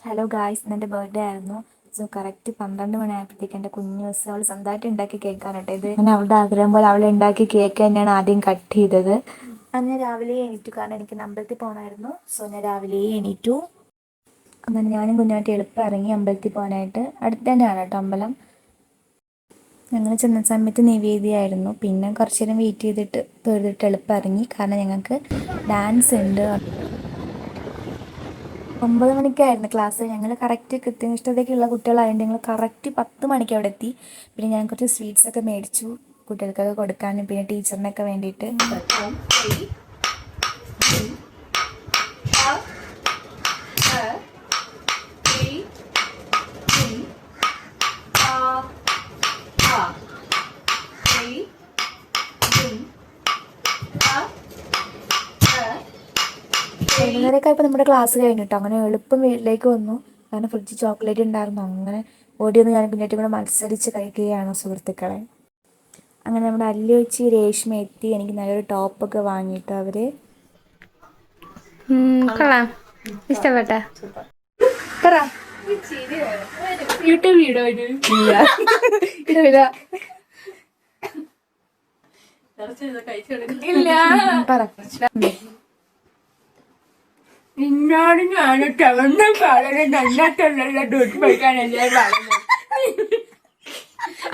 Hello guys, എൻ്റെ birthday ആയിരുന്നു. So correct 12 മണിയായപ്പോഴത്തേക്ക് എൻ്റെ കുഞ്ഞു ദിവസം അവൾ സ്വന്തമായിട്ട് ഉണ്ടാക്കി കേൾക്കാണ് കേട്ടോ. ഇത് അങ്ങനെ അവളുടെ ആഗ്രഹം പോലെ അവൾ ഉണ്ടാക്കി കേക്ക് തന്നെയാണ് ആദ്യം കട്ട് ചെയ്തത്. അന്ന് രാവിലെ എണീറ്റു, കാരണം എനിക്ക് അമ്പലത്തിൽ പോകണമായിരുന്നു. സോ ഞാൻ രാവിലെ എണീറ്റു. അങ്ങനെ ഞാനും കുഞ്ഞായിട്ട് എളുപ്പം ഇറങ്ങി അമ്പലത്തിൽ പോകാനായിട്ട്. അടുത്ത് തന്നെയാണ് കേട്ടോ അമ്പലം. ഞങ്ങൾ ചെന്ന സമയത്ത് നിവേദിയായിരുന്നു. പിന്നെ കുറച്ച് നേരം വെയിറ്റ് ചെയ്തിട്ട് തൊഴുതിട്ട് എളുപ്പം ഇറങ്ങി, കാരണം ഞങ്ങൾക്ക് ഡാൻസ് ഉണ്ട്. 9 മണിക്കായിരുന്നു ക്ലാസ്. ഞങ്ങൾ കറക്റ്റ് കൃത്യനിഷ്ഠതയ്ക്കുള്ള കുട്ടികളായതുകൊണ്ട് ഞങ്ങൾ കറക്റ്റ് 10 മണിക്ക് അവിടെ എത്തി. പിന്നെ ഞാൻ കുറച്ച് സ്വീറ്റ്സൊക്കെ മേടിച്ചു കുട്ടികൾക്കൊക്കെ കൊടുക്കാനും പിന്നെ ടീച്ചറിനൊക്കെ വേണ്ടിയിട്ട്. വൈകുന്നേരമൊക്കെ ഇപ്പോൾ നമ്മുടെ ക്ലാസ് കഴിഞ്ഞിട്ടോ. അങ്ങനെ എളുപ്പം വീട്ടിലേക്ക് വന്നു, കാരണം ഫ്രിഡ്ജ് ചോക്ലേറ്റ് ഉണ്ടായിരുന്നു. അങ്ങനെ ഓടി വന്ന് ഞാൻ കുഞ്ഞായിട്ട് കൂടെ മത്സരിച്ച് കഴിക്കുകയാണ് സുഹൃത്തുക്കളെ. അങ്ങനെ നമ്മുടെ അല്ലിയൊച്ചി രേഷ്മ എത്തി. എനിക്ക് നല്ലൊരു ടോപ്പൊക്കെ വാങ്ങിയിട്ട് അവർ. ഇഷ്ടപ്പെട്ട യൂട്യൂബ് വീഡിയോ നിന്നോട് ഞാൻ ചവന്ന കളറ് നന്നായിട്ടുള്ള ഡോട്ട് പഠിക്കാനല്ലേ പറഞ്ഞത്.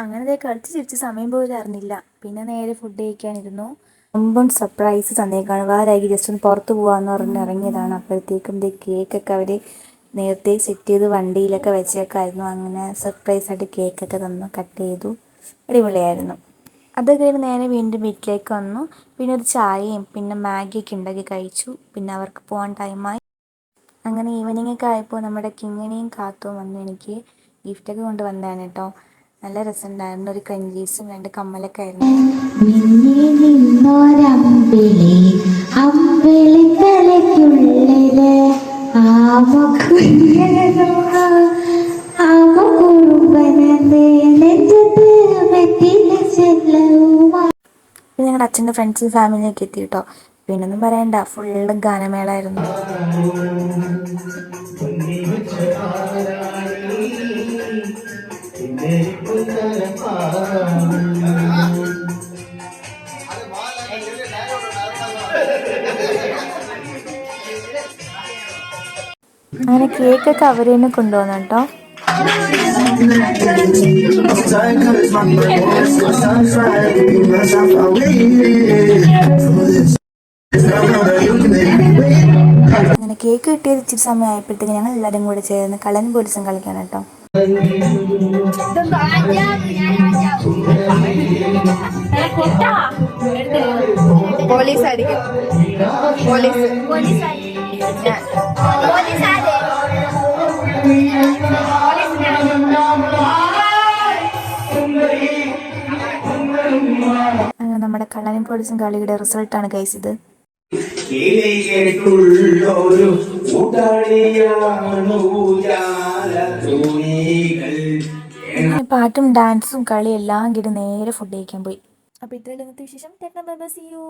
അങ്ങനെ കളിച്ച് ചിരിച്ച് സമയം പോലും അറിഞ്ഞില്ല. പിന്നെ നേരെ ഫുഡ് കഴിക്കാനിരുന്നു. മുമ്പും സർപ്രൈസ് തന്നേക്കാണ്. വേറെ ജസ്റ്റ് ഒന്ന് പുറത്ത് പോകാമെന്ന് പറഞ്ഞ് ഇറങ്ങിയതാണ്. അപ്പോഴത്തേക്കും കേക്കൊക്കെ അവർ നേരത്തെ സെറ്റ് ചെയ്ത് വണ്ടിയിലൊക്കെ വെച്ചേക്കായിരുന്നു. അങ്ങനെ സർപ്രൈസായിട്ട് കേക്കൊക്കെ തന്നു, കട്ട് ചെയ്തു. അടിപൊളിയായിരുന്നു. അത് കഴിഞ്ഞ് നേരെ വീണ്ടും വീട്ടിലേക്ക് വന്നു. പിന്നെ ഒരു ചായയും പിന്നെ മാഗിയൊക്കെ ഉണ്ടാക്കി കഴിച്ചു. പിന്നെ അവർക്ക് പോകാൻ ടൈമായി. അങ്ങനെ ഈവനിങ് ഒക്കെ ആയപ്പോൾ നമ്മുടെ കിങ്ങിണിയും കാത്തും വന്ന് എനിക്ക് ഗിഫ്റ്റൊക്കെ കൊണ്ട് വന്നതാണ് കേട്ടോ. നല്ല രസമുണ്ടായിരുന്നു. ഒരു ക്രഞ്ചീസും 2 കമ്മലൊക്കെ ആയിരുന്നു. പിന്നെ ഞങ്ങളുടെ അച്ഛൻ്റെ ഫ്രണ്ട്സും ഫാമിലിയൊക്കെ എത്തി കേട്ടോ. പിന്നൊന്നും പറയണ്ട, ഫുള്ള് ഗാനമേളായിരുന്നു. അങ്ങനെ കേക്കൊക്കെ അവർ തന്നെ കൊണ്ടുവന്നു കേട്ടോ. അങ്ങനെ കേക്ക് കിട്ടിയത് ഇച്ചിരി സമയമായപ്പോഴത്തേക്ക് ഞങ്ങൾ എല്ലാവരും കൂടെ ചേർന്ന് കള്ളൻ പോലീസും കളിക്കാൻ കേട്ടോ. പോലീസ് അടിക്കും. അങ്ങനെ നമ്മുടെ കള്ളനും പോലീസും കളിയുടെ റിസൾട്ടാണ് ഗൈസ് ഇത്. പാട്ടും ഡാൻസും കളി എല്ലാം കിട്ടി നേരെ ഫുഡ് കഴിക്കാൻ പോയി. അപ്പോൾ ഇത്രയുള്ള ഇന്നത്തെ വിശേഷം. See U.